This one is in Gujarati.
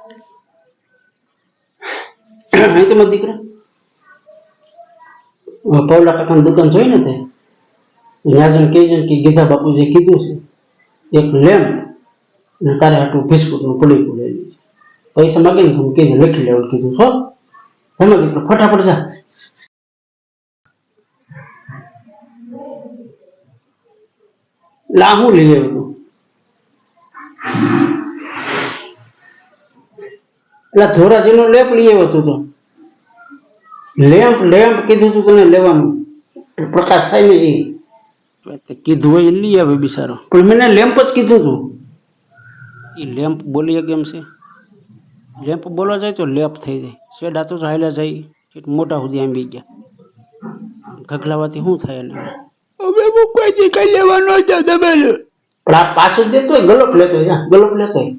અહીં તો મારા દીકરા પૌલા કાકાની દુકાન જોઈ ને તે ત્યાં જઈને કહેજે કે ગીધા બાપુજીએ કીધું છે એક લેમ્પ અને તારે આટલું બિસ્કુટનું પડીકું લઈ લેજે. પૈસા માગે ને તમે કહેજે લખી લેવાનું કીધું છો. તમે દીકરો ફટાફટ જા. લા હું લઈ આવ્યો તું? એટલે ધોરાજીનો લેપ લઈ આવ્યો તું તો. લેમ્પ લેમ્પ કીધું તું તને લેવાનું, પ્રકાશ થાય ને એ કીધું હોય એ લઈ આવે બિચારો. પણ મને લેમ્પ જ કીધું તું. એ લેમ્પ બોલીએ કેમ છે? લેમ્પ બોલવા જાય તો લેપ થઈ જાય. શેડા તો હાલ્યા જાય મોટા સુધી આંબી ગયા. ઘગલાવાથી શું થાય ને? હવે મૂકવાથી કઈ લેવાનો છે તમે? પણ આ પાછું દેતો હોય ગલોપ લેતો હોય, ગલોપ લેતો હોય.